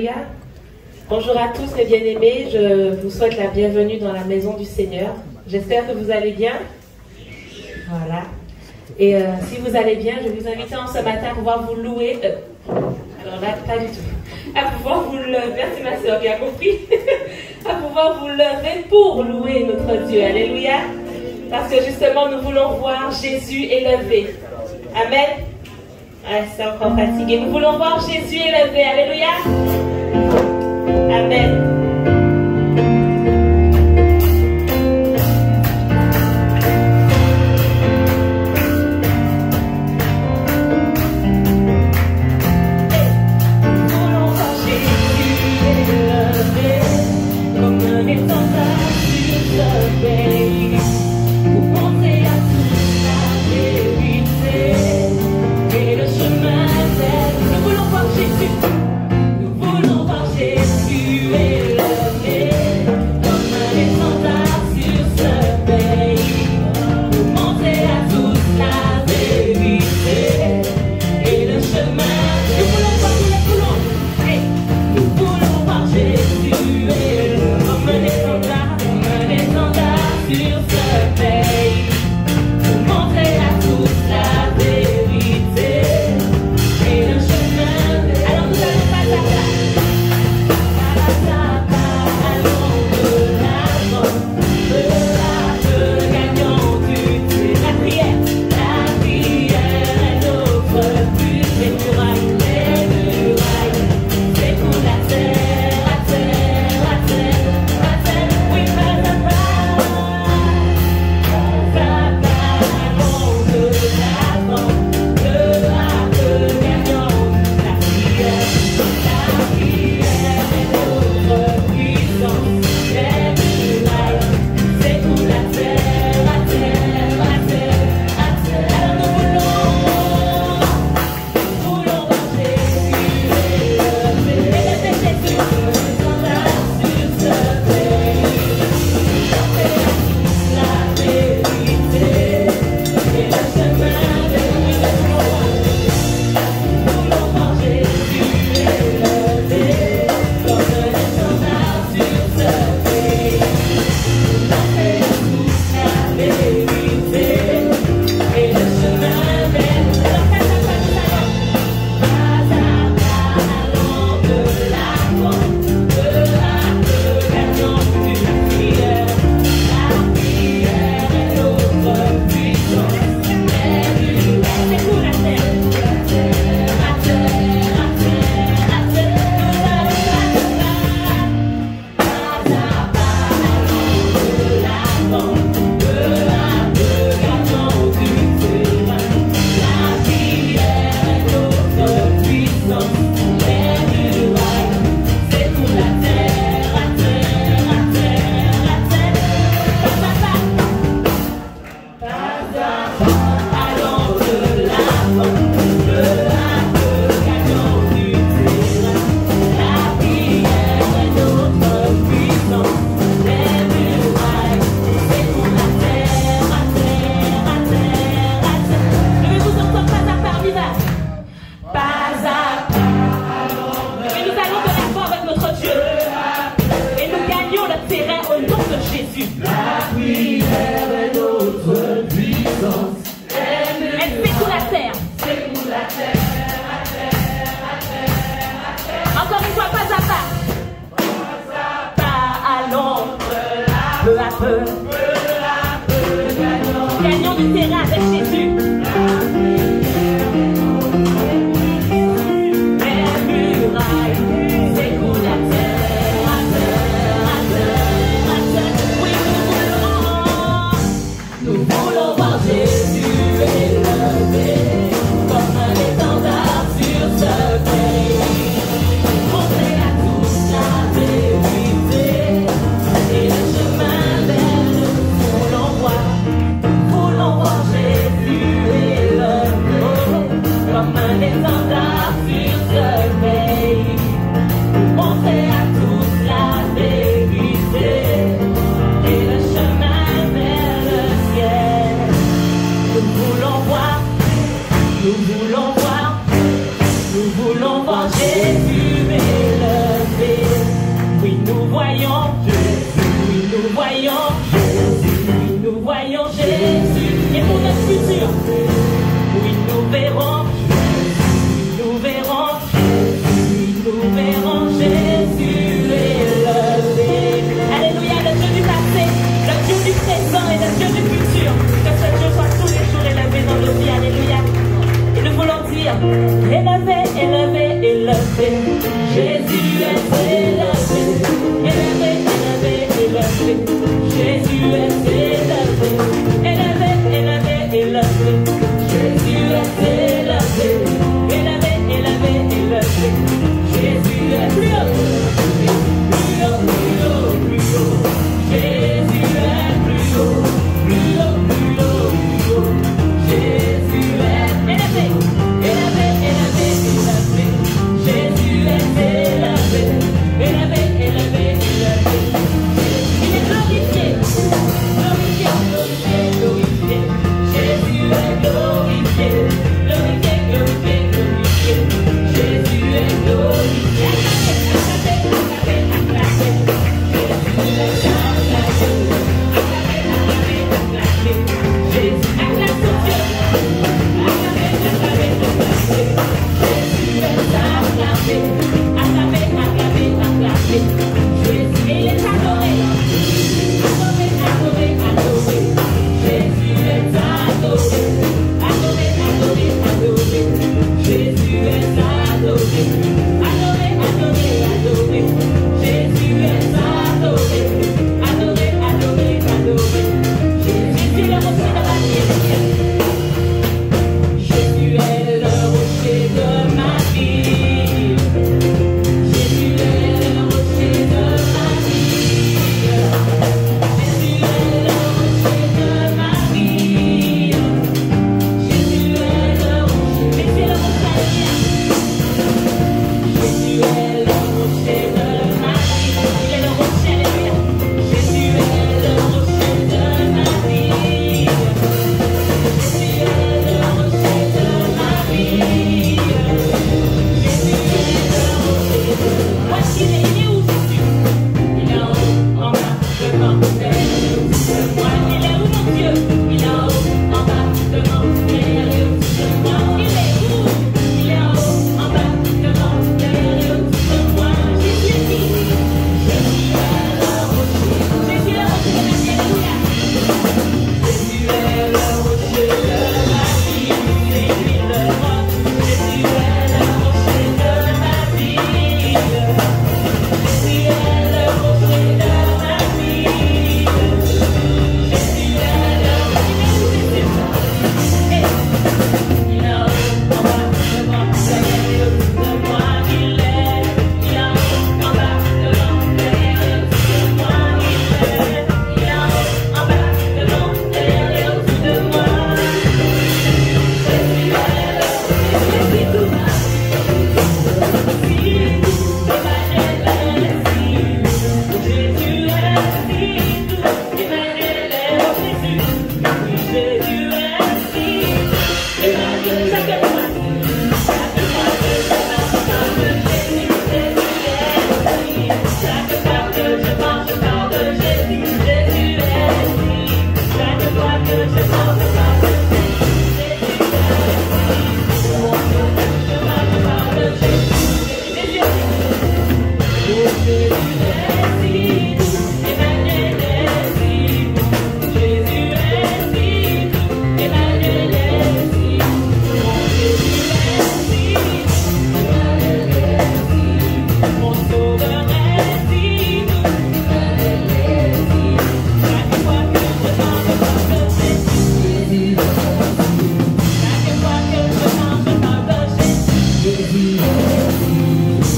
Alléluia. Bonjour à tous mes bien-aimés, je vous souhaite la bienvenue dans la maison du Seigneur. J'espère que vous allez bien. Voilà. Et si vous allez bien, je vous invite en ce matin à pouvoir vous louer. Alors là, pas du tout. À pouvoir vous lever, merci ma soeur qui a compris. À pouvoir vous lever pour louer notre Dieu. Alléluia. Parce que justement, nous voulons voir Jésus élevé. Amen. Ah, c'est encore fatigué. Nous voulons voir Jésus élevé. Alléluia. Amen. Nous voulons voir Jésus. Nous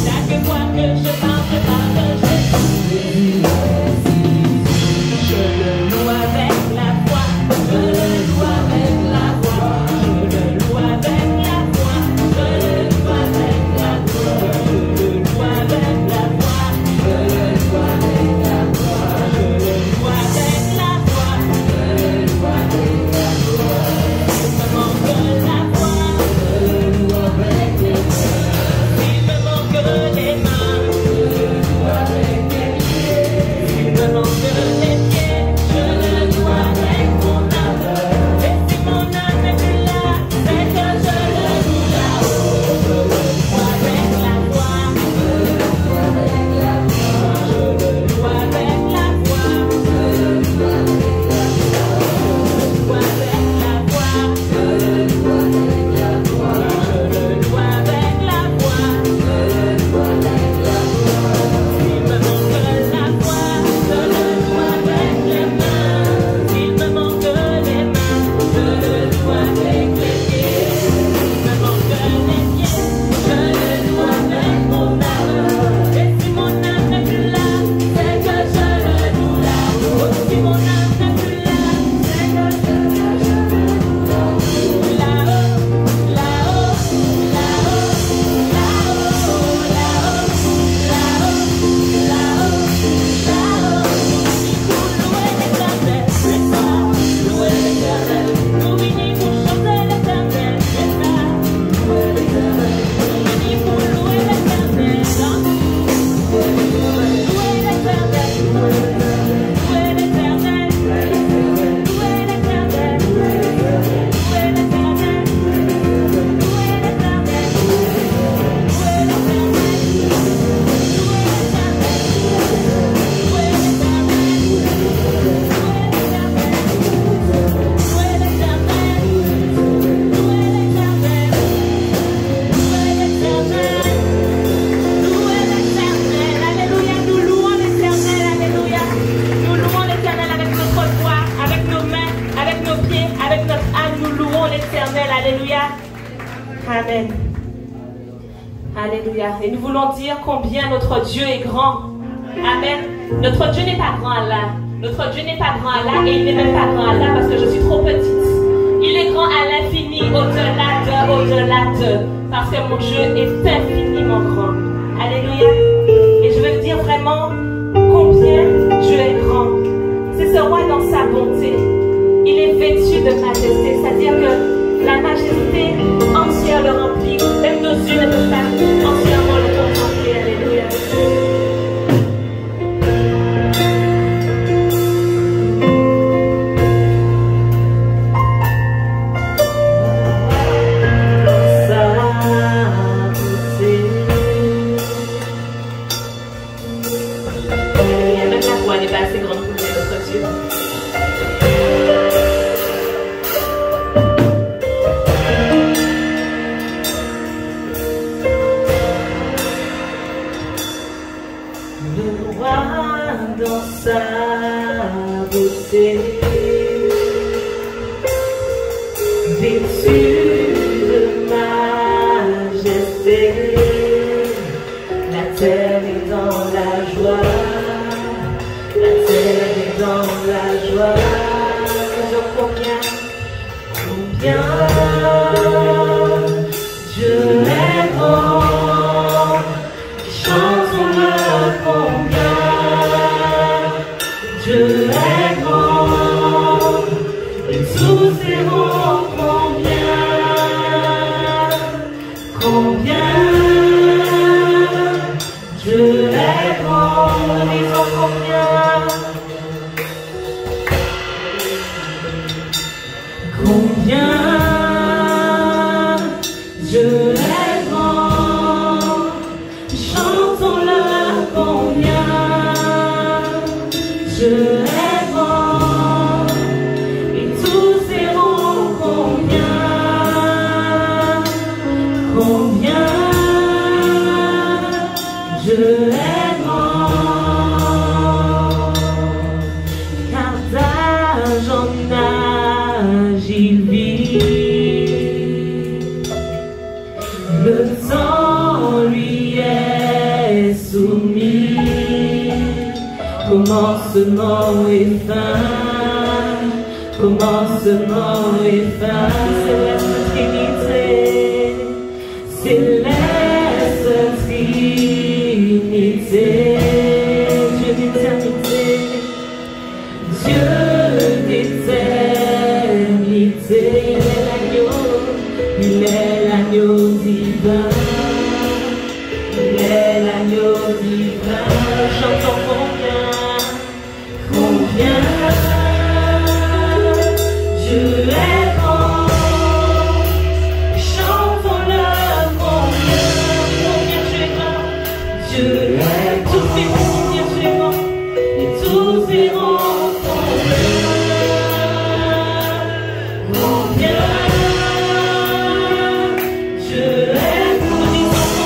Chaque fois que je marche par le Et nous voulons dire combien notre Dieu est grand. Amen. Notre Dieu n'est pas grand Allah. Notre Dieu n'est pas grand Allah et il n'est même pas grand Allah parce que je suis trop petite. Il est grand à l'infini, au-delà de. Parce que mon Dieu est infiniment grand. Alléluia. Et je veux dire vraiment combien Dieu est grand. C'est ce roi dans sa bonté. Il est vêtu de majesté. C'est-à-dire que la majesté entière le remplit. Même nos yeux ne peuvent pas entièrement le contempler. Alléluia. Commencement et fin, commencement et fin, céleste Trinité, céleste Trinité, Dieu d'éternité, Dieu d'éternité, il est l'agneau divin, il est l'agneau divin, chantons combien Dieu est grand, chantons-le combien Dieu est grand, Dieu est grand, tous verront combien Dieu est grand, et tous verront combien Dieu est grand, nous disons combien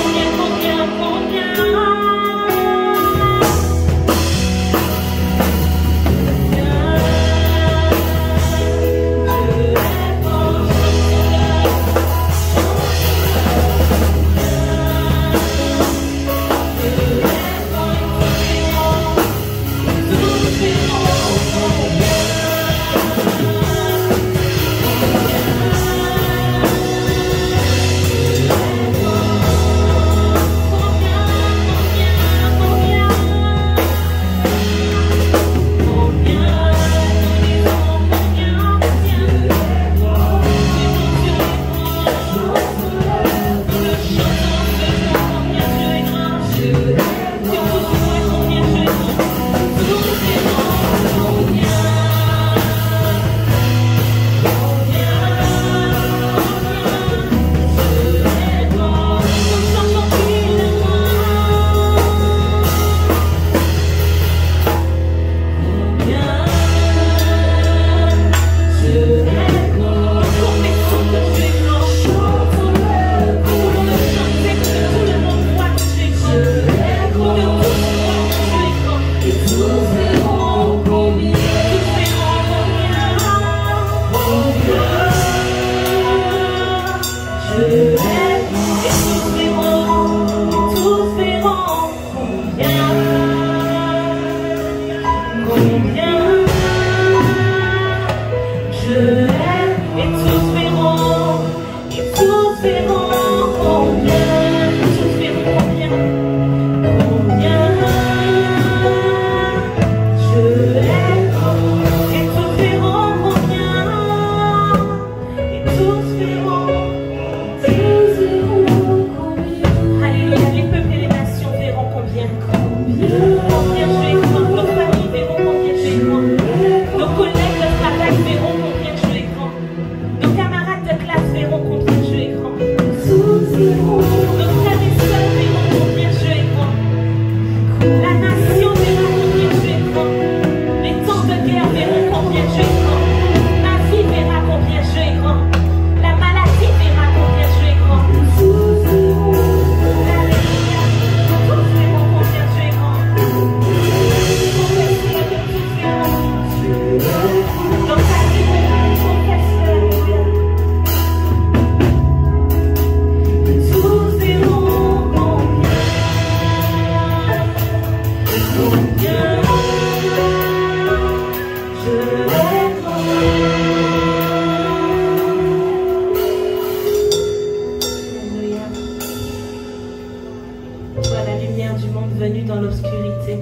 venu dans l'obscurité.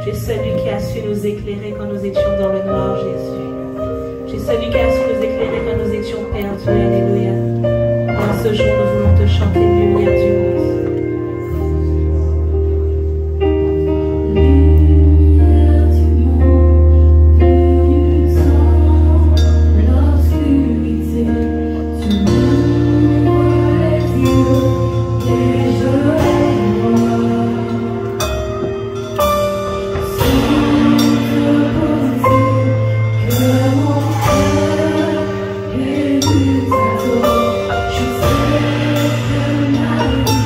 Tu es celui qui a su nous éclairer quand nous étions dans le noir, Jésus. Tu es celui qui a su nous éclairer quand nous étions perdus. Alléluia. En ce jour, nous voulons te chanter lumière du monde. Je sais que ma vie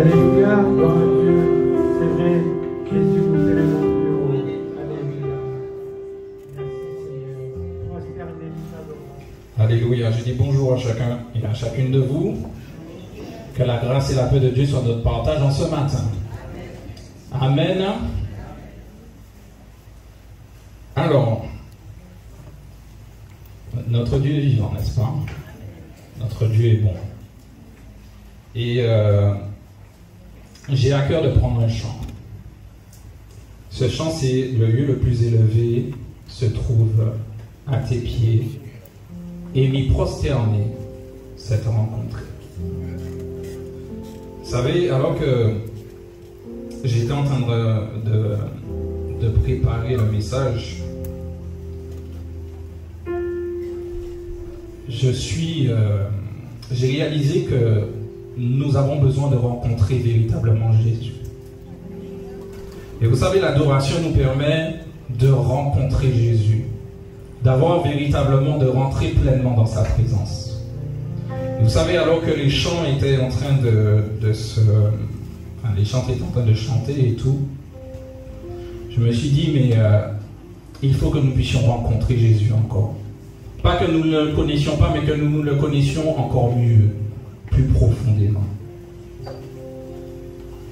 Alléluia, gloire à Dieu. C'est vrai, Jésus nous élève en plus haut. Alléluia. Merci Seigneur. On va se terminer nous adorons. Alléluia. Je dis bonjour à chacun et à chacune de vous. Que la grâce et la paix de Dieu soient notre partage en ce matin. Amen. Alors, notre Dieu est vivant, n'est-ce pas? Notre Dieu est bon. Et j'ai à cœur de prendre un chant. Ce chant, c'est le lieu le plus élevé, se trouve à tes pieds, et m'y prosterner, cette rencontre. Vous savez, alors que j'étais en train de préparer le message, j'ai réalisé que nous avons besoin de rencontrer véritablement Jésus. Et vous savez, l'adoration nous permet de rencontrer Jésus, d'avoir véritablement, de rentrer pleinement dans sa présence. Et vous savez, alors que les chants étaient en train les chants étaient en train de chanter et tout, je me suis dit, mais il faut que nous puissions rencontrer Jésus encore. Pas que nous ne le connaissions pas, mais que nous le connaissions encore mieux, plus profondément.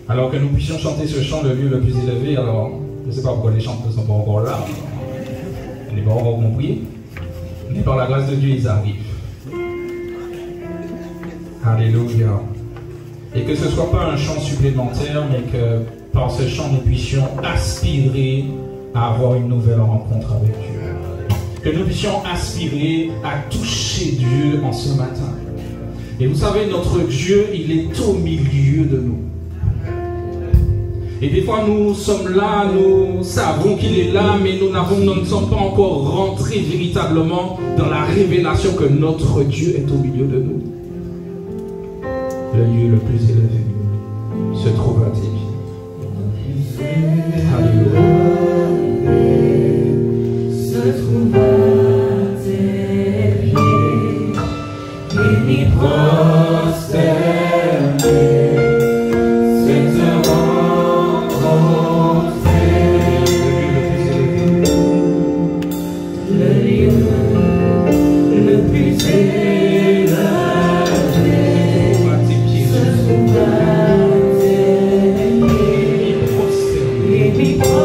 Alors que nous puissions chanter ce chant, le lieu le plus élevé, alors, je ne sais pas pourquoi les chants ne sont pas encore là, on n'est pas encore compris, mais par la grâce de Dieu, ils arrivent. Alléluia. Et que ce ne soit pas un chant supplémentaire, mais que par ce chant, nous puissions aspirer à avoir une nouvelle rencontre avec Dieu. Que nous puissions aspirer à toucher Dieu en ce matin. Et vous savez, notre Dieu, il est au milieu de nous. Et des fois, nous sommes là, nous savons qu'il est là, mais nous ne sommes pas encore rentrés véritablement dans la révélation que notre Dieu est au milieu de nous. Le lieu le plus élevé se trouve à tes pieds. Alléluia. Se trouve à tes pieds et m'y prosterner, c'est te rencontrer. Le lieu le plus élevé se trouve à tes pieds et m'y prosterner.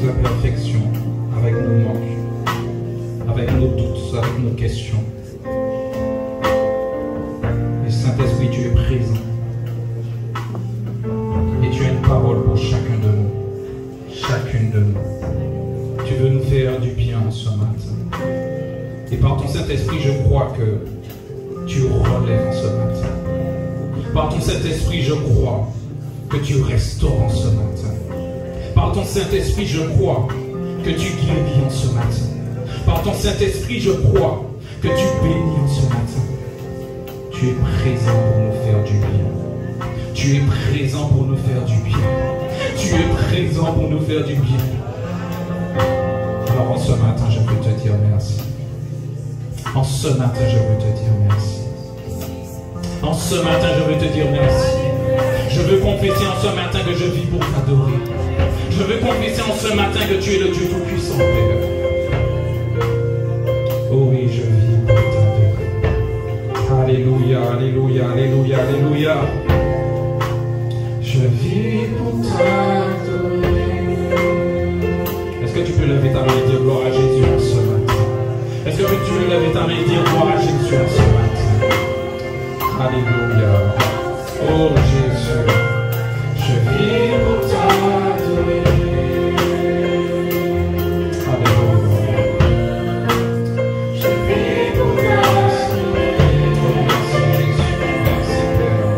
nos imperfections, avec nos manques, avec nos doutes, avec nos questions. Et Saint-Esprit, tu es présent. Et tu as une parole pour chacun de nous. Chacune de nous. Tu veux nous faire du bien ce matin. Et par ton Saint-Esprit, je crois que tu relèves ce matin. Par ton Saint-Esprit, je crois que tu restaures ce matin. Par ton Saint-Esprit, je crois que tu guéris en ce matin. Par ton Saint-Esprit, je crois que tu bénis en ce matin. Tu es présent pour nous faire du bien. Tu es présent pour nous faire du bien. Tu es présent pour nous faire du bien. Alors en ce matin, je veux te dire merci. En ce matin, je veux te dire merci. En ce matin, je veux te dire merci. Je veux confesser en ce matin que je vis pour t'adorer. Je veux confesser en ce matin que tu es le Dieu Tout-Puissant, Père. Oh oui, je vis pour t'adorer. Alléluia, alléluia, alléluia, alléluia. Je vis pour t'adorer. Est-ce que tu peux lever ta main et dire gloire à Jésus en ce matin? Est-ce que tu peux lever ta main et dire gloire à Jésus en ce matin? Alléluia. Oh Jésus, je vis pour t'adorer. Alléluia. Je vis pour t'adorer. Merci Jésus, merci Père.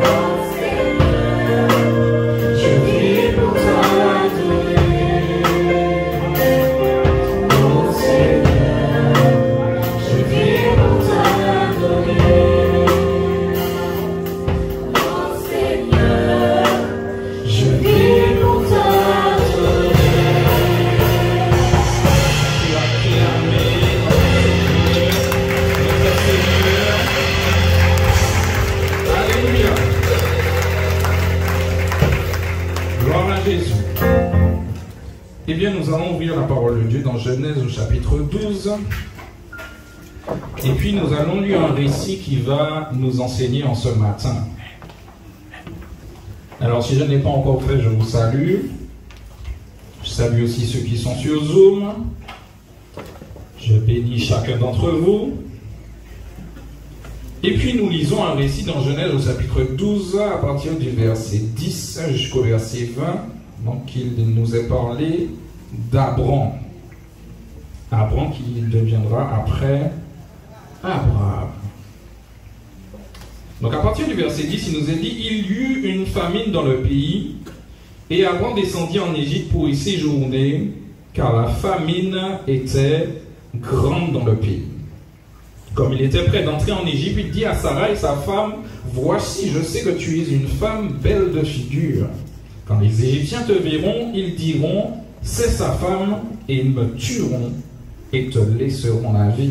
Je vis pour t'adorer. Oh Seigneur, je vis pour t'adorer. Eh bien, nous allons ouvrir la parole de Dieu dans Genèse au chapitre 12. Et puis, nous allons lire un récit qui va nous enseigner en ce matin. Alors, si je n'ai pas encore fait, je vous salue. Je salue aussi ceux qui sont sur Zoom. Je bénis chacun d'entre vous. Et puis, nous lisons un récit dans Genèse au chapitre 12, à partir du verset 10 jusqu'au verset 20. Donc, il nous est parlé d'Abram. Abram qui deviendra après Abraham. Donc, à partir du verset 10, il nous est dit: il y eut une famine dans le pays, et Abram descendit en Égypte pour y séjourner, car la famine était grande dans le pays. Comme il était prêt d'entrer en Égypte, il dit à Sarai, sa femme: voici, je sais que tu es une femme belle de figure. Quand les Égyptiens te verront, ils diront: c'est sa femme, et ils me tueront et te laisseront la vie.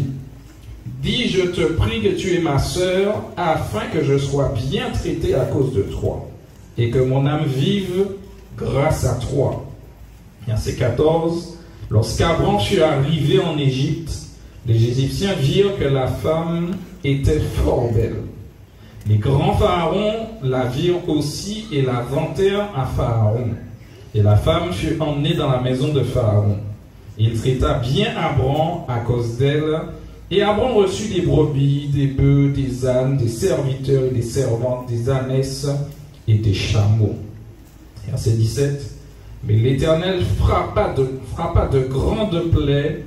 Dis, je te prie que tu es ma sœur, afin que je sois bien traité à cause de toi, et que mon âme vive grâce à toi. Verset 14. Lorsqu'Abram fut arrivé en Égypte, les Égyptiens virent que la femme était fort belle. Les grands pharaons la virent aussi et la vantèrent à Pharaon. Et la femme fut emmenée dans la maison de Pharaon. Il traita bien Abram à cause d'elle. Et Abram reçut des brebis, des bœufs, des ânes, des serviteurs et des servantes, des ânesses et des chameaux. Verset 17. Mais l'Éternel frappa de grandes plaies.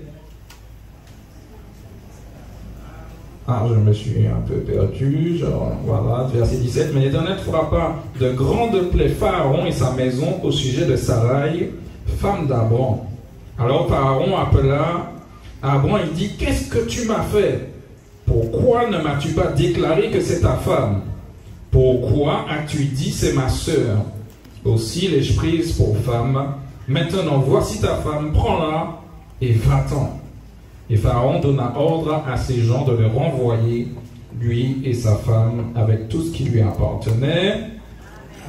Ah, je me suis un peu perdu. Voilà, verset 17. Mais l'Éternel frappa de grandes plaies Pharaon et sa maison au sujet de Sarai, femme d'Abram. Alors Pharaon appela Abram et dit: qu'est-ce que tu m'as fait? Pourquoi ne m'as-tu pas déclaré que c'est ta femme? Pourquoi as-tu dit c'est ma sœur? Aussi l'ai-je prise pour femme. Maintenant voici ta femme, prends-la et va-t'en. Et Pharaon donna ordre à ses gens de le renvoyer, lui et sa femme, avec tout ce qui lui appartenait.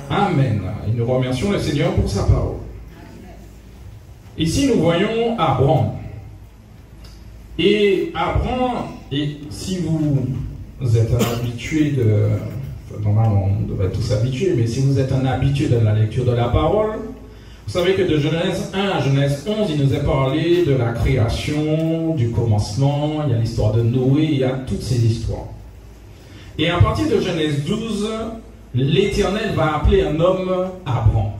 Amen. Et nous remercions le Seigneur pour sa parole. Ici, nous voyons Abram. Et Abram, et si vous êtes un habitué normalement, on devrait tous s'habituer, mais si vous êtes un habitué de la lecture de la parole, Vous savez que de Genèse 1 à Genèse 11, il nous est parlé de la création, du commencement, il y a l'histoire de Noé, il y a toutes ces histoires. Et à partir de Genèse 12, l'Éternel va appeler un homme Abram.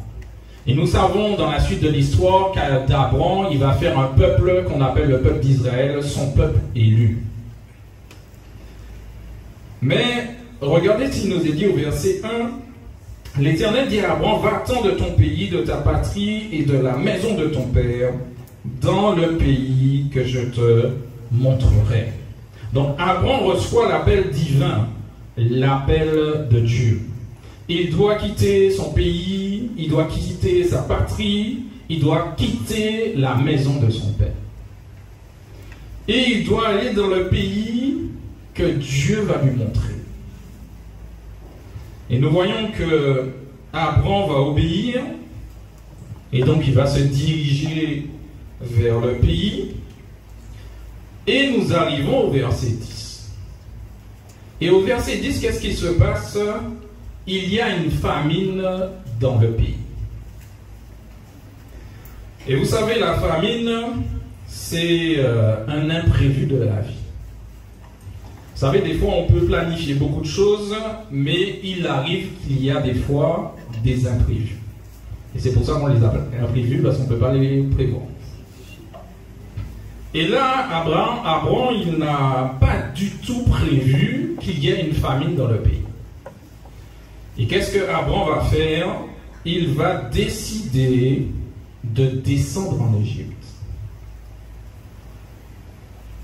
Et nous savons dans la suite de l'histoire qu'Abram, il va faire un peuple qu'on appelle le peuple d'Israël, son peuple élu. Mais regardez ce qu'il nous est dit au verset 1. L'Éternel dit à Abram, va-t'en de ton pays, de ta patrie et de la maison de ton père, dans le pays que je te montrerai. Donc Abram reçoit l'appel divin, l'appel de Dieu. Il doit quitter son pays, il doit quitter sa patrie, il doit quitter la maison de son père. Et il doit aller dans le pays que Dieu va lui montrer. Et nous voyons que Abram va obéir, et donc il va se diriger vers le pays. Et nous arrivons au verset 10. Et au verset 10, qu'est-ce qui se passe? Il y a une famine dans le pays. Et vous savez, la famine, c'est un imprévu de la vie. Vous savez, des fois, on peut planifier beaucoup de choses, mais il arrive qu'il y a des fois des imprévus. Et c'est pour ça qu'on les appelle imprévus, parce qu'on ne peut pas les prévoir. Et là, Abram, il n'a pas du tout prévu qu'il y ait une famine dans le pays. Et qu'est-ce que Abram va faire? Il va décider de descendre en Égypte.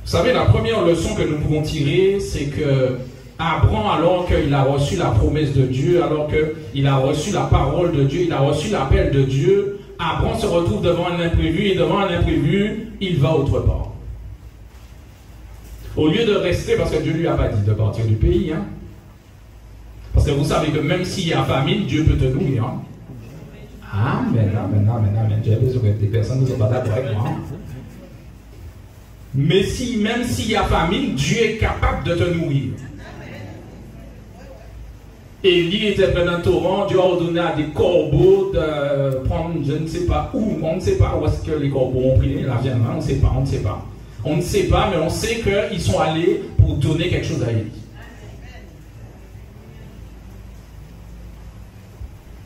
Vous savez, la première leçon que nous pouvons tirer, c'est que Abram, alors qu'il a reçu la promesse de Dieu, alors qu'il a reçu la parole de Dieu, il a reçu l'appel de Dieu, Abram se retrouve devant un imprévu, et devant un imprévu, il va autre part. Au lieu de rester, parce que Dieu ne lui a pas dit de partir du pays, hein. Parce que vous savez que même s'il y a famine, Dieu peut te nourrir. Hein. Amen, amen, amen, amen. J'ai besoin que des personnes ne sont pas d'accord avec moi. Mais même s'il y a famine, Dieu est capable de te nourrir. Élie était plein d'un torrent, Dieu a ordonné à des corbeaux de prendre, je ne sais pas où, on ne sait pas où est-ce que les corbeaux ont pris la viande, on ne sait pas, on ne sait pas. On ne sait pas, mais on sait qu'ils sont allés pour donner quelque chose à Élie.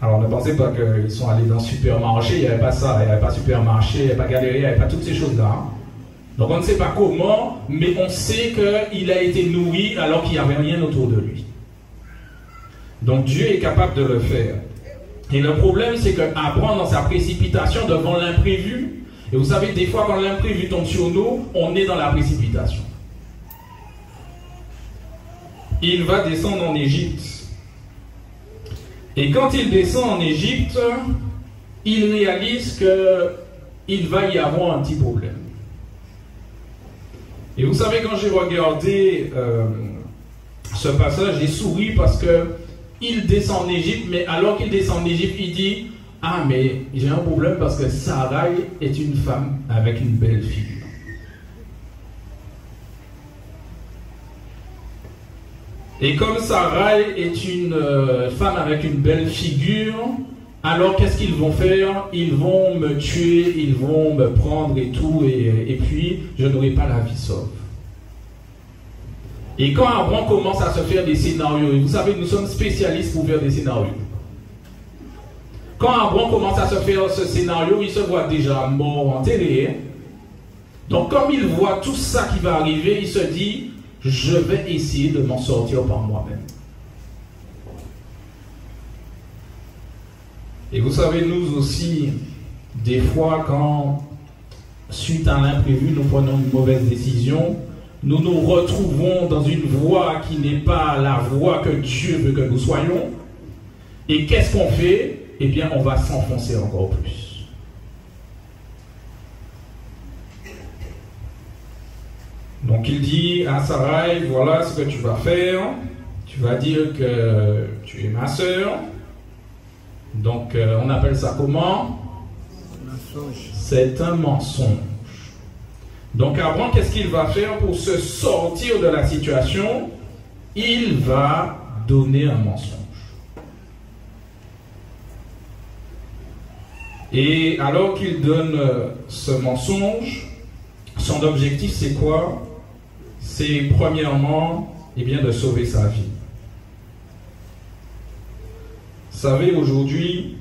Alors ne pensez pas qu'ils sont allés dans le supermarché, il n'y avait pas ça, il n'y avait pas supermarché, il n'y avait pas galerie, il n'y avait pas toutes ces choses-là. Hein. Donc on ne sait pas comment, mais on sait qu'il a été nourri alors qu'il n'y avait rien autour de lui. Donc Dieu est capable de le faire. Et le problème, c'est qu'Abram, dans sa précipitation devant l'imprévu, et vous savez, des fois, quand l'imprévu tombe sur nous, on est dans la précipitation. Il va descendre en Égypte. Et quand il descend en Égypte, il réalise qu'il va y avoir un petit problème. Et vous savez, quand j'ai regardé ce passage, j'ai souri parce qu'il descend en Égypte, mais alors qu'il descend en Égypte, il dit « Ah, mais j'ai un problème parce que Sarai est une femme avec une belle figure. » Et comme Sarai est une femme avec une belle figure, alors qu'est-ce qu'ils vont faire? Ils vont me tuer, ils vont me prendre et tout, et puis je n'aurai pas la vie sauve. Et quand Abram commence à se faire des scénarios, et vous savez, nous sommes spécialistes pour faire des scénarios. Quand Abram commence à se faire ce scénario, il se voit déjà mort, enterré. Donc comme il voit tout ça qui va arriver, il se dit, je vais essayer de m'en sortir par moi-même. Et vous savez, nous aussi, des fois, quand, suite à l'imprévu, nous prenons une mauvaise décision, nous nous retrouvons dans une voie qui n'est pas la voie que Dieu veut que nous soyons. Et qu'est-ce qu'on fait? Eh bien, on va s'enfoncer encore plus. Donc, il dit à Sarai, voilà ce que tu vas faire. Tu vas dire que tu es ma sœur. Donc, on appelle ça comment? C'est un mensonge. Donc, Abram, qu'est-ce qu'il va faire pour se sortir de la situation? Il va donner un mensonge. Et alors qu'il donne ce mensonge, son objectif c'est quoi? C'est premièrement, eh bien, de sauver sa vie. Vous savez, aujourd'hui,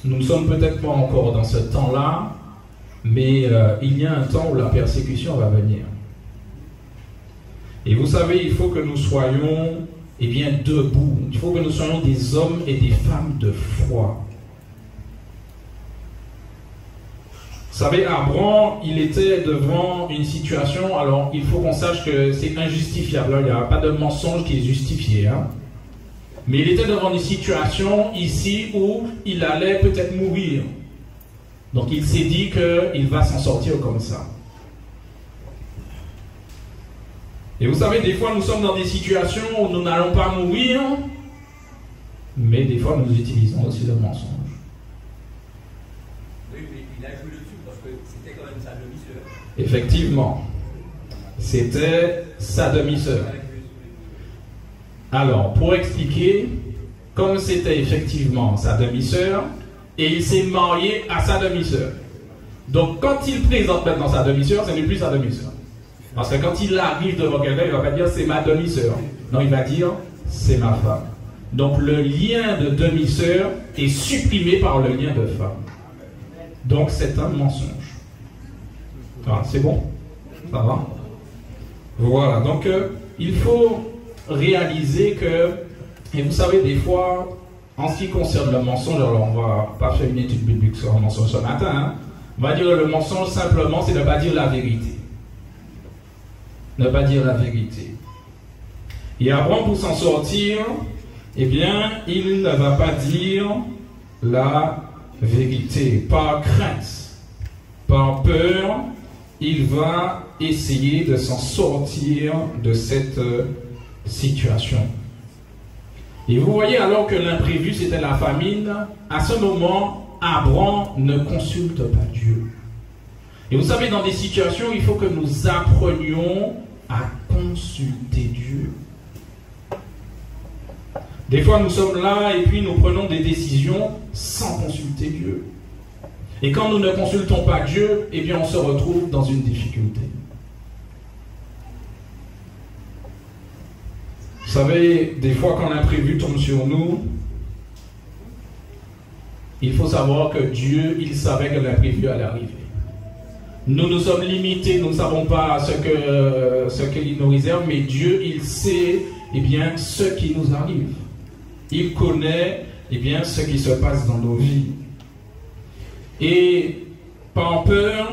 nous ne sommes peut-être pas encore dans ce temps-là, mais il y a un temps où la persécution va venir. Et vous savez, il faut que nous soyons, eh bien, debout. Il faut que nous soyons des hommes et des femmes de foi. Vous savez, Abraham, il était devant une situation, alors il faut qu'on sache que c'est injustifiable. Il n'y a pas de mensonge qui est justifié. Hein. Mais il était devant une situation ici où il allait peut-être mourir. Donc il s'est dit qu'il va s'en sortir comme ça. Et vous savez, des fois nous sommes dans des situations où nous n'allons pas mourir, mais des fois nous utilisons aussi le mensonge. Oui, mais il a joué dessus parce que c'était quand même sa demi-sœur. Effectivement, c'était sa demi-sœur. Alors, pour expliquer, comme c'était effectivement sa demi-sœur, et il s'est marié à sa demi-sœur. Donc, quand il présente maintenant sa demi-sœur, ce n'est plus sa demi-sœur. Parce que quand il arrive devant quelqu'un, il ne va pas dire c'est ma demi-sœur. Non, il va dire c'est ma femme. Donc, le lien de demi-sœur est supprimé par le lien de femme. Donc, c'est un mensonge. Ah, c'est bon? Ça va? Voilà. Donc, il faut réaliser que, et vous savez, des fois, en ce qui concerne le mensonge, alors on ne va pas faire une étude biblique sur le mensonge ce matin, hein, on va dire que le mensonge simplement, c'est de ne pas dire la vérité. Ne pas dire la vérité. Et Abraham, pour s'en sortir, eh bien, il ne va pas dire la vérité, par crainte, par peur, il va essayer de s'en sortir de cette situation. Et vous voyez, alors que l'imprévu c'était la famine, à ce moment, Abraham ne consulte pas Dieu. Et vous savez, dans des situations, il faut que nous apprenions à consulter Dieu. Des fois, nous sommes là et puis nous prenons des décisions sans consulter Dieu. Et quand nous ne consultons pas Dieu, eh bien, on se retrouve dans une difficulté. Vous savez, des fois, quand l'imprévu tombe sur nous, il faut savoir que Dieu, il savait que l'imprévu allait arriver. Nous, nous sommes limités, nous ne savons pas ce qu'il nous réserve, mais Dieu, il sait, eh bien, ce qui nous arrive. Il connaît, eh bien, ce qui se passe dans nos vies. Et par peur,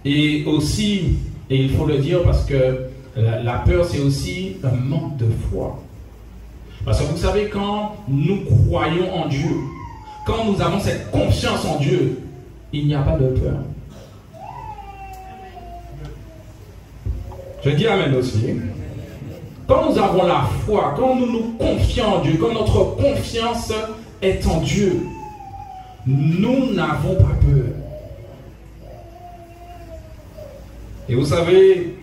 et aussi, et il faut le dire parce que la peur, c'est aussi un manque de foi. Parce que vous savez, quand nous croyons en Dieu, quand nous avons cette confiance en Dieu, il n'y a pas de peur. Je dis amen aussi. Quand nous avons la foi, quand nous nous confions en Dieu, quand notre confiance est en Dieu, nous n'avons pas peur. Et vous savez,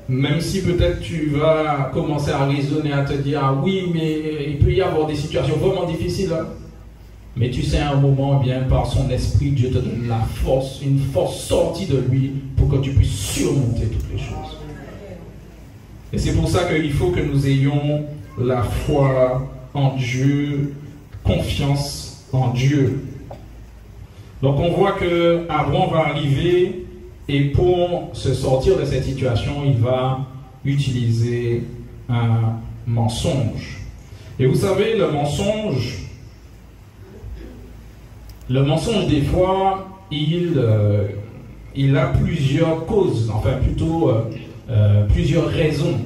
même si peut-être tu vas commencer à raisonner, à te dire, ah oui, mais il peut y avoir des situations vraiment difficiles. Hein? Mais tu sais, à un moment, eh bien, par son esprit, Dieu te donne la force, une force sortie de lui pour que tu puisses surmonter toutes les choses. Et c'est pour ça qu'il faut que nous ayons la foi en Dieu, confiance en Dieu. Donc on voit que Abraham va arriver et pour se sortir de cette situation, il va utiliser un mensonge. Et vous savez, le mensonge des fois, il a plusieurs causes, enfin plutôt plusieurs raisons.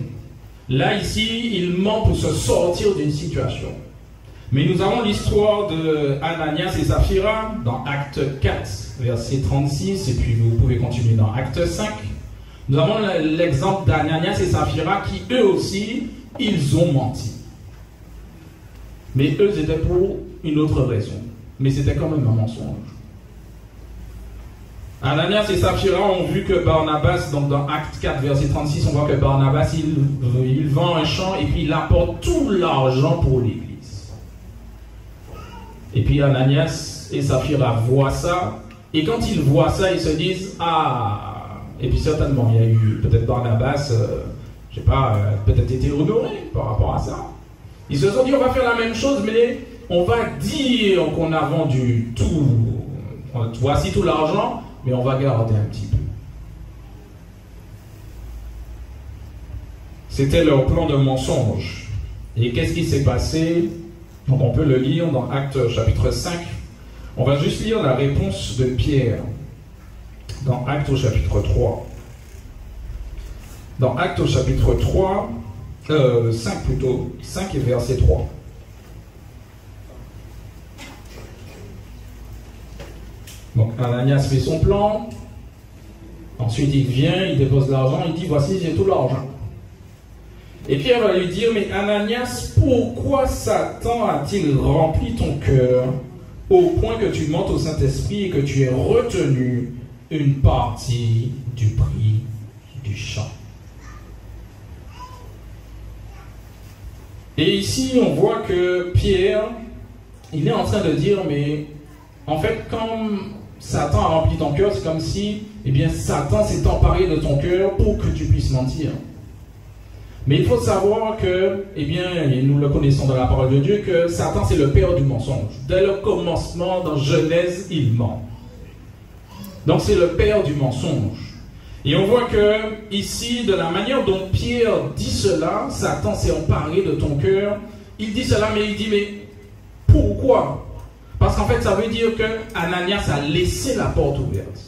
Là, ici, il ment pour se sortir d'une situation. Mais nous avons l'histoire de Ananias et Saphira dans Acte 4, verset 36, et puis vous pouvez continuer dans Acte 5. Nous avons l'exemple d'Ananias et Saphira qui, eux aussi, ils ont menti. Mais eux, c'était pour une autre raison. Mais c'était quand même un mensonge. Ananias et Saphira ont vu que Barnabas, donc dans Acte 4, verset 36, on voit que Barnabas, il vend un champ et puis il apporte tout l'argent pour l'église. Et puis Ananias et Saphira voient ça, et quand ils voient ça, ils se disent, ah, et puis certainement, il y a eu peut-être Barnabas, je sais pas, peut-être été honoré par rapport à ça. Ils se sont dit, on va faire la même chose, mais on va dire qu'on a vendu tout, voici tout l'argent, mais on va garder un petit peu. C'était leur plan de mensonge. Et qu'est-ce qui s'est passé? Donc on peut le lire dans Actes chapitre 5. On va juste lire la réponse de Pierre dans Actes au chapitre 3. Dans Actes au chapitre 3, 5 plutôt, 5 et verset 3. Donc Ananias fait son plan, ensuite il vient, il dépose l'argent, il dit voici j'ai tout l'argent. Et Pierre va lui dire, mais Ananias, pourquoi Satan a-t-il rempli ton cœur au point que tu mentes au Saint-Esprit et que tu aies retenu une partie du prix du champ? Et ici, on voit que Pierre, il est en train de dire, mais en fait, quand Satan a rempli ton cœur, c'est comme si, eh bien, Satan s'est emparé de ton cœur pour que tu puisses mentir. Mais il faut savoir que, eh bien, et nous le connaissons dans la parole de Dieu, que Satan c'est le père du mensonge. Dès le commencement, dans Genèse, il ment. Donc c'est le père du mensonge. Et on voit que, ici, de la manière dont Pierre dit cela, Satan s'est emparé de ton cœur, il dit cela, mais il dit, mais pourquoi? Parce qu'en fait, ça veut dire que Ananias a laissé la porte ouverte.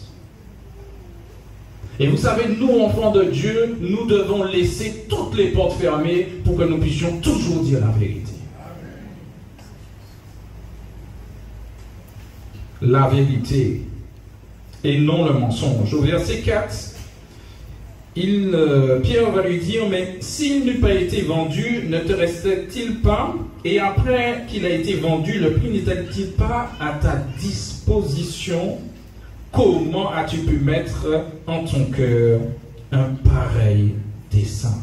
Et vous savez, nous, enfants de Dieu, nous devons laisser toutes les portes fermées pour que nous puissions toujours dire la vérité. La vérité et non le mensonge. Au verset 4, Pierre va lui dire, mais s'il n'eût pas été vendu, ne te restait-il pas? Et après qu'il a été vendu, le prix n'était-il pas à ta disposition? Comment as-tu pu mettre en ton cœur un pareil dessein?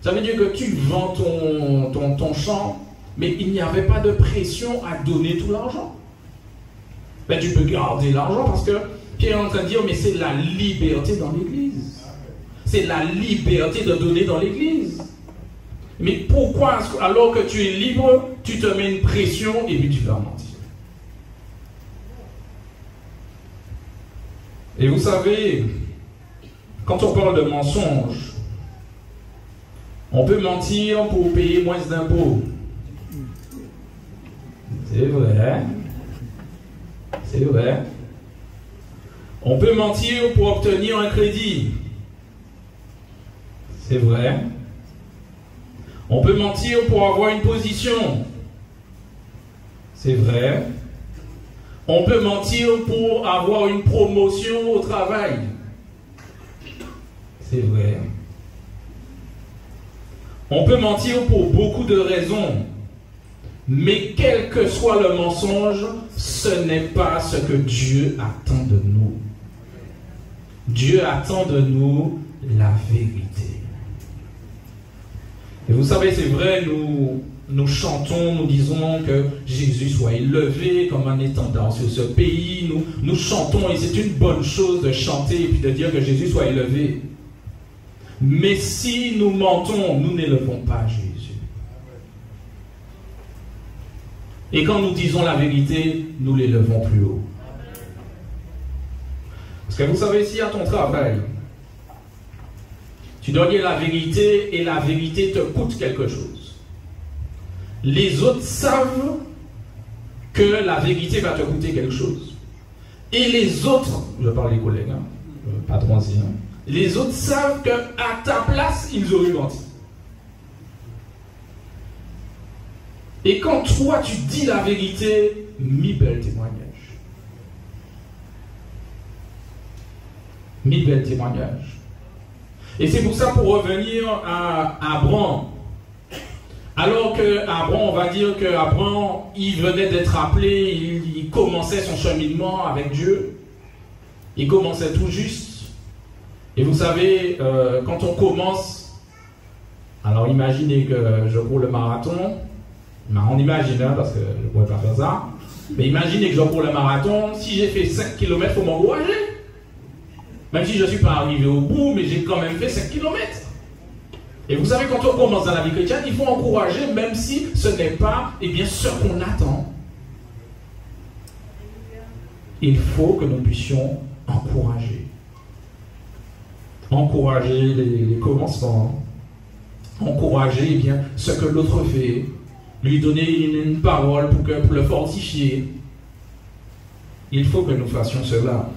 Ça veut dire que tu vends ton champ, mais il n'y avait pas de pression à donner tout l'argent. Ben, tu peux garder l'argent parce que Pierre est en train de dire, mais c'est la liberté dans l'Église. C'est la liberté de donner dans l'Église. Mais pourquoi, alors que tu es libre, tu te mets une pression et puis tu vas mentir? Et vous savez, quand on parle de mensonge, on peut mentir pour payer moins d'impôts. C'est vrai. C'est vrai. On peut mentir pour obtenir un crédit. C'est vrai. On peut mentir pour avoir une position. C'est vrai. On peut mentir pour avoir une promotion au travail. C'est vrai. On peut mentir pour beaucoup de raisons. Mais quel que soit le mensonge, ce n'est pas ce que Dieu attend de nous. Dieu attend de nous la vérité. Et vous savez, c'est vrai, nous chantons, nous disons que Jésus soit élevé comme un étendard sur ce pays. Nous chantons et c'est une bonne chose de chanter et puis de dire que Jésus soit élevé. Mais si nous mentons, nous n'élevons pas Jésus. Et quand nous disons la vérité, nous l'élevons plus haut. Parce que vous savez, si à ton travail, tu dois dire la vérité et la vérité te coûte quelque chose, les autres savent que la vérité va te coûter quelque chose. Et les autres, je parle des collègues, patrons ici, les autres savent qu'à ta place, ils auraient menti. Et quand toi, tu dis la vérité, mi bel témoignage. Mi bel témoignage. Et c'est pour ça, pour revenir à Abraham, alors que Abraham, on va dire que Abraham, il venait d'être appelé, il commençait son cheminement avec Dieu, il commençait tout juste. Et vous savez, quand on commence, alors imaginez que je cours le marathon, on imagine, hein, parce que je ne pourrais pas faire ça, Mais imaginez que je cours le marathon, si j'ai fait 5 km, il faut m'encourager. Même si je ne suis pas arrivé au bout, mais j'ai quand même fait 5 km. Et vous savez, quand on commence dans la vie chrétienne, il faut encourager, même si ce n'est pas ce qu'on attend. Il faut que nous puissions encourager. Encourager les commencements. Encourager ce que l'autre fait. Lui donner une parole pour le fortifier. Il faut que nous fassions cela.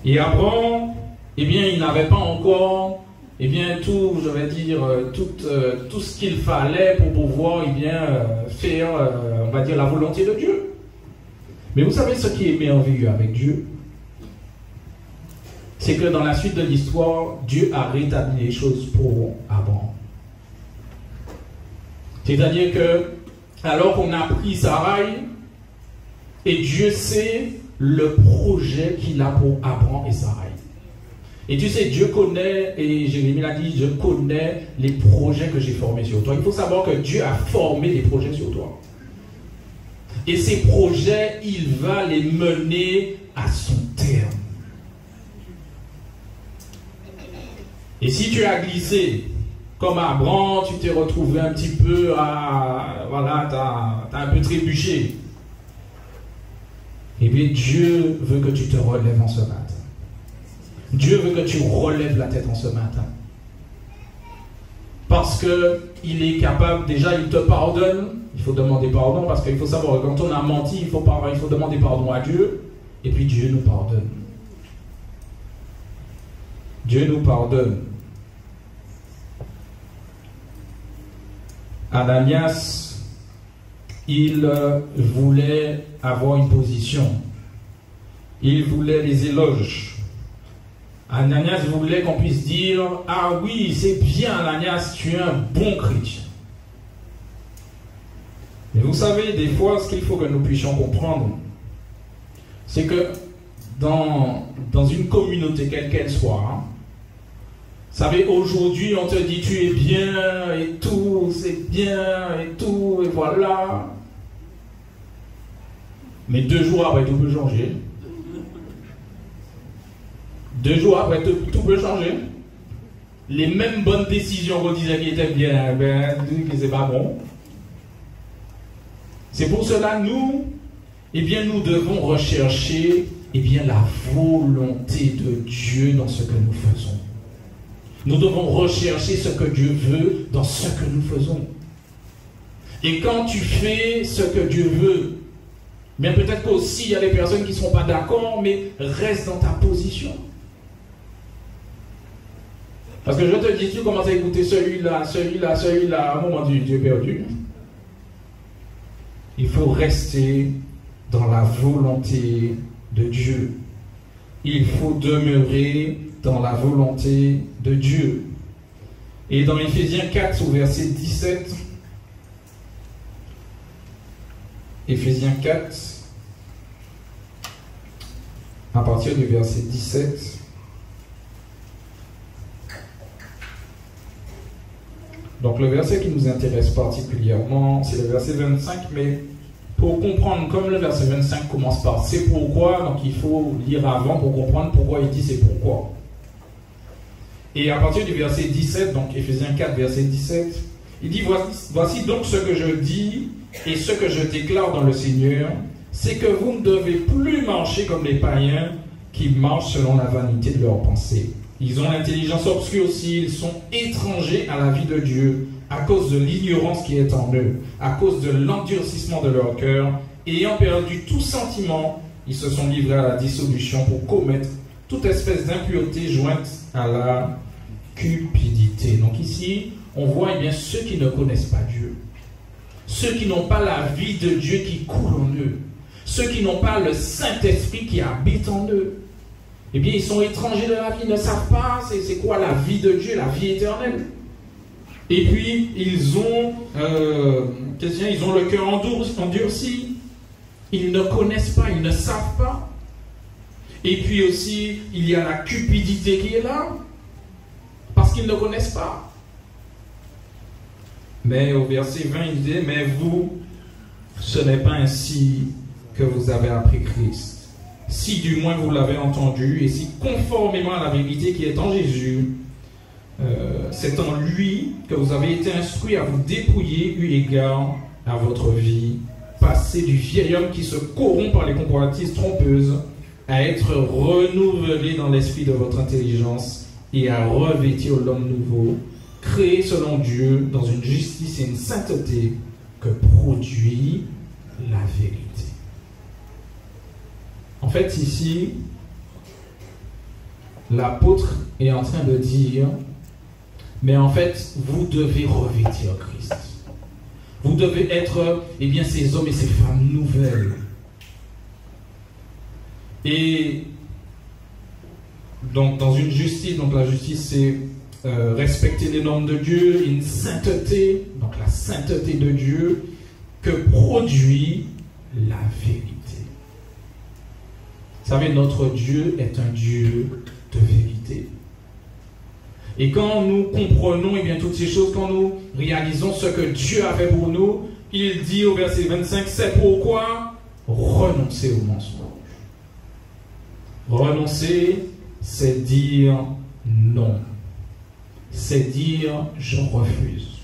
Et Abraham, il n'avait pas encore tout, je vais dire, tout ce qu'il fallait pour pouvoir faire, on va dire, la volonté de Dieu. Mais vous savez ce qui est merveilleux avec Dieu? C'est que dans la suite de l'histoire, Dieu a rétabli les choses pour Abraham. C'est-à-dire que, alors qu'on a pris Sarai, et Dieu sait le projet qu'il a pour Abraham et Sarai. Et tu sais, Dieu connaît, et Jérémie l'a dit, je connais les projets que j'ai formés sur toi. Il faut savoir que Dieu a formé des projets sur toi. Et ces projets, il va les mener à son terme. Et si tu as glissé, comme Abraham, tu t'es retrouvé un petit peu t'as un peu trébuché. Eh bien, Dieu veut que tu te relèves en ce matin. Dieu veut que tu relèves la tête en ce matin. Parce qu'il est capable, déjà il te pardonne. Il faut demander pardon parce qu'il faut savoir que quand on a menti, il faut demander pardon à Dieu. Et puis Dieu nous pardonne. Dieu nous pardonne. Ananias, il voulait avoir une position. Il voulait les éloges. Ananias voulait qu'on puisse dire « Ah oui, c'est bien Ananias, tu es un bon chrétien. » Mais vous savez, des fois, ce qu'il faut que nous puissions comprendre, c'est que dans une communauté, quelle qu'elle soit, vous savez, aujourd'hui, on te dit tu es bien et tout, c'est bien et tout, et voilà. Mais 2 jours après, tout peut changer. 2 jours après, tout peut changer. Les mêmes bonnes décisions qu'on disait qui étaient bien, que c'est pas bon. C'est pour cela, nous devons rechercher, la volonté de Dieu dans ce que nous faisons. Nous devons rechercher ce que Dieu veut dans ce que nous faisons. Et quand tu fais ce que Dieu veut, bien peut-être qu'aussi il y a des personnes qui ne sont pas d'accord, mais reste dans ta position. Parce que je te dis, tu commences à écouter celui-là, à un moment tu es perdu. Il faut rester dans la volonté de Dieu. Il faut demeurer dans la volonté de Dieu. Et dans Éphésiens 4, au verset 17, Éphésiens 4, à partir du verset 17, donc le verset qui nous intéresse particulièrement, c'est le verset 25, mais pour comprendre, comme le verset 25 commence par « c'est pourquoi », donc il faut lire avant pour comprendre pourquoi il dit « c'est pourquoi ». Et à partir du verset 17, donc Éphésiens 4, verset 17, il dit « Voici donc ce que je dis et ce que je déclare dans le Seigneur, c'est que vous ne devez plus marcher comme les païens qui marchent selon la vanité de leurs pensées. Ils ont l'intelligence obscurcie, ils sont étrangers à la vie de Dieu à cause de l'ignorance qui est en eux, à cause de l'endurcissement de leur cœur, ayant perdu tout sentiment, ils se sont livrés à la dissolution pour commettre toute espèce d'impureté jointe à la cupidité. » Donc ici, on voit ceux qui ne connaissent pas Dieu, ceux qui n'ont pas la vie de Dieu qui coule en eux, ceux qui n'ont pas le Saint-Esprit qui habite en eux. Ils sont étrangers de la vie, ils ne savent pas c'est quoi la vie de Dieu, la vie éternelle. Et puis, ils ont le cœur endurci. Ils ne connaissent pas, ils ne savent pas. Et puis aussi, il y a la cupidité qui est là, parce qu'ils ne connaissent pas. Mais au verset 20, il dit, mais vous, ce n'est pas ainsi que vous avez appris Christ, si du moins vous l'avez entendu, et si conformément à la vérité qui est en Jésus, c'est en lui que vous avez été instruits à vous dépouiller eu égard à votre vie, passer du vieil homme qui se corrompt par les convoitises trompeuses, à être renouvelé dans l'esprit de votre intelligence et à revêtir l'homme nouveau, créé selon Dieu dans une justice et une sainteté que produit la vérité. En fait, ici, l'apôtre est en train de dire, mais en fait, vous devez revêtir Christ. Vous devez être, eh bien, ces hommes et ces femmes nouvelles. Et donc, dans une justice, donc la justice, c'est respecter les normes de Dieu, une sainteté, donc la sainteté de Dieu, que produit la vérité. Vous savez, notre Dieu est un Dieu de vérité. Et quand nous comprenons eh bien, toutes ces choses, quand nous réalisons ce que Dieu a fait pour nous, il dit au verset 25, c'est pourquoi renoncer au mensonge. Renoncer, c'est dire non. C'est dire je refuse.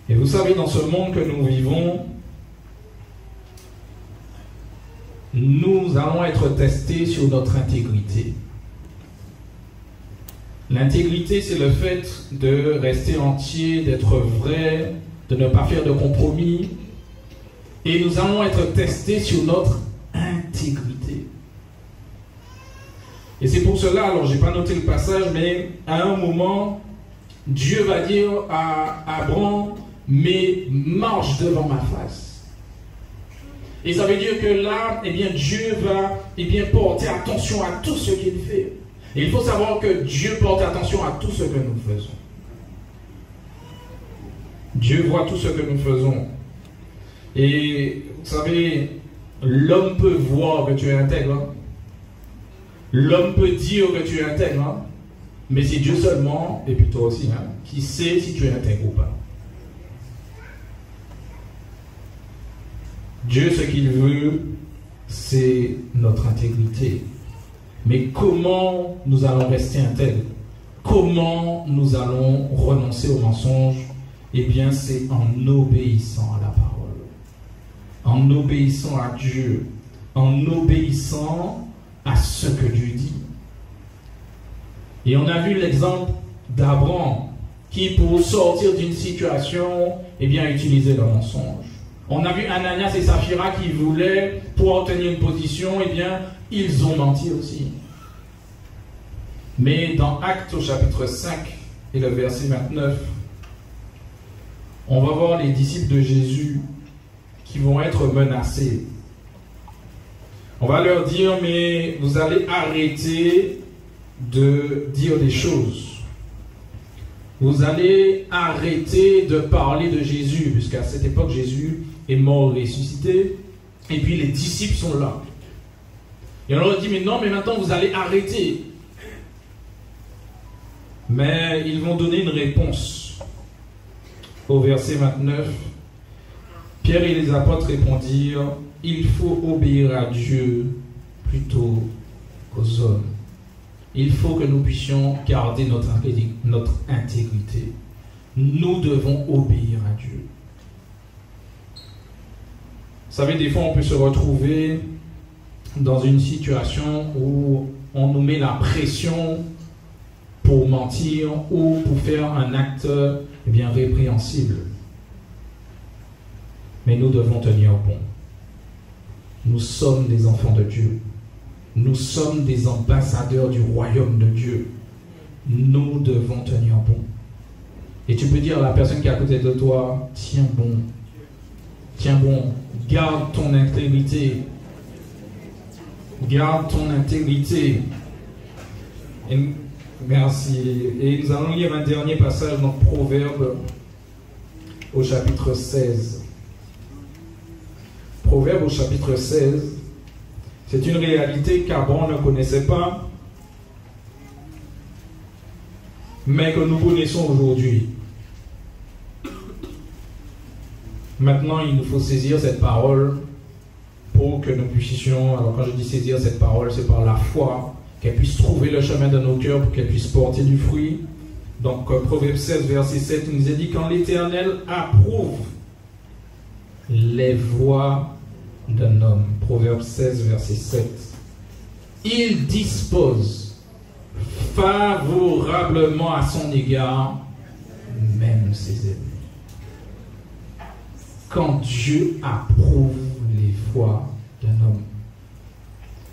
Et vous savez, dans ce monde que nous vivons, nous allons être testés sur notre intégrité. L'intégrité, c'est le fait de rester entier, d'être vrai, de ne pas faire de compromis. Et nous allons être testés sur notre intégrité. Et c'est pour cela, alors je n'ai pas noté le passage, mais à un moment, Dieu va dire à Abraham, mais marche devant ma face. Et ça veut dire que là, eh bien, Dieu va porter attention à tout ce qu'il fait. Et il faut savoir que Dieu porte attention à tout ce que nous faisons. Dieu voit tout ce que nous faisons. Et vous savez, l'homme peut voir que tu es intègre. Hein? L'homme peut dire que tu es intègre. Hein? Mais c'est Dieu seulement, et puis toi aussi, hein, qui sait si tu es intègre ou pas. Dieu, ce qu'il veut, c'est notre intégrité. Mais comment nous allons rester intègres? Comment nous allons renoncer au mensonge? Eh bien, c'est en obéissant à la parole, en obéissant à Dieu, en obéissant à ce que Dieu dit. Et on a vu l'exemple d'Abraham qui, pour sortir d'une situation, eh bien, utilisait le mensonge. On a vu Ananias et Saphira qui voulaient, pour obtenir une position, eh bien, ils ont menti aussi. Mais dans Actes au chapitre 5 et le verset 29, on va voir les disciples de Jésus qui vont être menacés. On va leur dire, mais vous allez arrêter de dire des choses. Vous allez arrêter de parler de Jésus, puisqu'à cette époque, Jésus est mort, ressuscité, et puis les disciples sont là. Et on leur dit, mais non, mais maintenant vous allez arrêter. Mais ils vont donner une réponse. Au verset 29, Pierre et les apôtres répondirent, il faut obéir à Dieu plutôt qu'aux hommes. Il faut que nous puissions garder notre intégrité. Nous devons obéir à Dieu. Vous savez, des fois, on peut se retrouver dans une situation où on nous met la pression pour mentir ou pour faire un acte eh bien, répréhensible. Mais nous devons tenir bon. Nous sommes des enfants de Dieu. Nous sommes des ambassadeurs du royaume de Dieu. Nous devons tenir bon. Et tu peux dire à la personne qui est à côté de toi, tiens bon. Tiens bon. Garde ton intégrité. Garde ton intégrité. Et, merci. Et nous allons lire un dernier passage dans Proverbe au chapitre 16. Proverbe au chapitre 16. C'est une réalité qu'Abraham ne connaissait pas, mais que nous connaissons aujourd'hui. Maintenant, il nous faut saisir cette parole pour que nous puissions, alors quand je dis saisir cette parole, c'est par la foi, qu'elle puisse trouver le chemin de nos cœurs pour qu'elle puisse porter du fruit. Donc, Proverbe 16, verset 7, il nous a dit, quand l'Éternel approuve les voies d'un homme, Proverbe 16, verset 7, il dispose favorablement à son égard même ses ennemis. Quand Dieu approuve les voies d'un homme.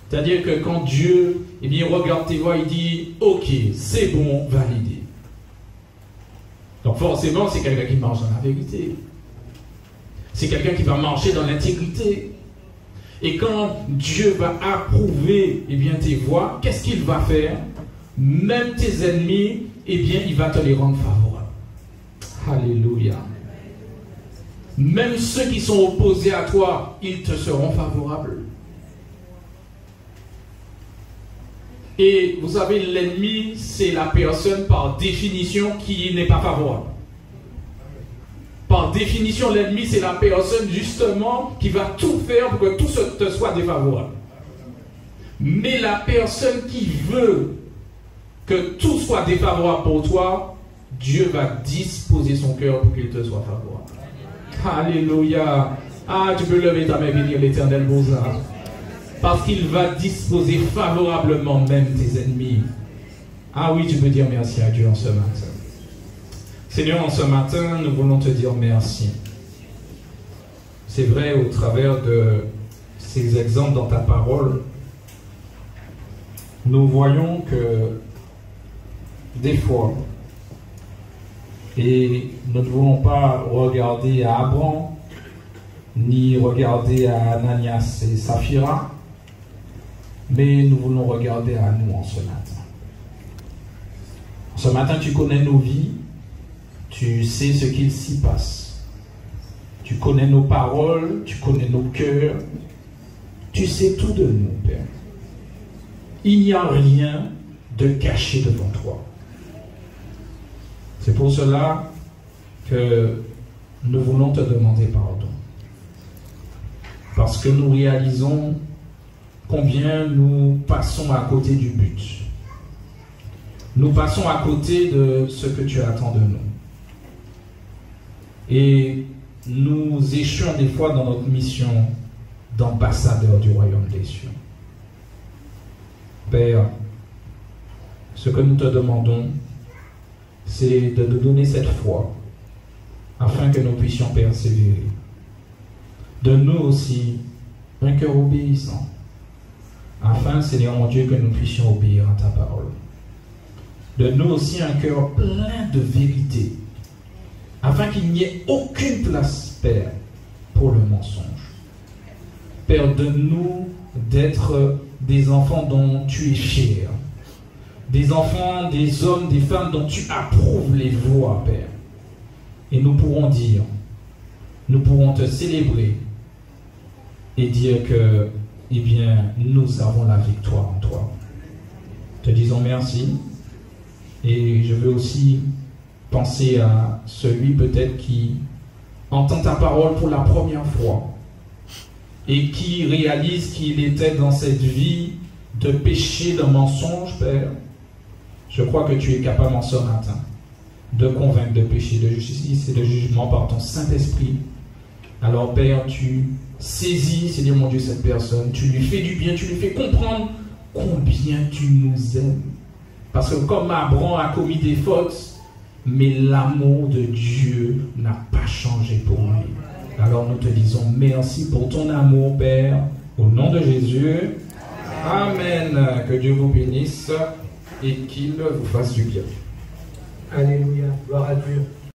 C'est-à-dire que quand Dieu regarde tes voies, il dit « Ok, c'est bon, validé ». Donc forcément, c'est quelqu'un qui marche dans la vérité. C'est quelqu'un qui va marcher dans l'intégrité. Et quand Dieu va approuver tes voies, qu'est-ce qu'il va faire? Même tes ennemis, il va te les rendre favorables. Alléluia. Même ceux qui sont opposés à toi, ils te seront favorables. Et vous savez, l'ennemi, c'est la personne par définition qui n'est pas favorable. Par définition, l'ennemi, c'est la personne justement qui va tout faire pour que tout te soit défavorable. Mais la personne qui veut que tout soit défavorable pour toi, Dieu va disposer son cœur pour qu'il te soit favorable. Alléluia. Ah, tu peux lever ta main et bénir l'Éternel Beaux-Arts. Parce qu'il va disposer favorablement même tes ennemis. Ah oui, tu peux dire merci à Dieu en ce matin. Seigneur, en ce matin, nous voulons te dire merci. C'est vrai, au travers de ces exemples dans ta parole, nous voyons que des fois, et nous ne voulons pas regarder à Abraham, ni regarder à Ananias et Saphira, mais nous voulons regarder à nous en ce matin. En ce matin, tu connais nos vies, tu sais ce qu'il s'y passe. Tu connais nos paroles, tu connais nos cœurs, tu sais tout de nous, Père. Il n'y a rien de caché devant toi. C'est pour cela que nous voulons te demander pardon. Parce que nous réalisons combien nous passons à côté du but. Nous passons à côté de ce que tu attends de nous. Et nous échouons des fois dans notre mission d'ambassadeur du royaume des cieux. Père, ce que nous te demandons, c'est de nous donner cette foi afin que nous puissions persévérer. Donne-nous aussi un cœur obéissant afin, Seigneur mon Dieu, que nous puissions obéir à ta parole. Donne-nous aussi un cœur plein de vérité afin qu'il n'y ait aucune place, Père, pour le mensonge. Père, donne-nous d'être des enfants dont tu es fier, des enfants, des hommes, des femmes dont tu approuves les voies, Père. Et nous pourrons dire, nous pourrons te célébrer et dire que, nous avons la victoire en toi. Te disons merci. Et je veux aussi penser à celui peut-être qui entend ta parole pour la première fois et qui réalise qu'il était dans cette vie de péché, de mensonge, Père. Je crois que tu es capable en ce matin de convaincre de péché, de justice et de jugement par ton Saint-Esprit. Alors, Père, tu saisis, Seigneur mon Dieu, cette personne, tu lui fais du bien, tu lui fais comprendre combien tu nous aimes. Parce que comme Abraham a commis des fautes, mais l'amour de Dieu n'a pas changé pour lui. Alors nous te disons merci pour ton amour, Père, au nom de Jésus. Amen. Que Dieu vous bénisse et qu'il vous fasse du bien. Alléluia. Gloire à Dieu.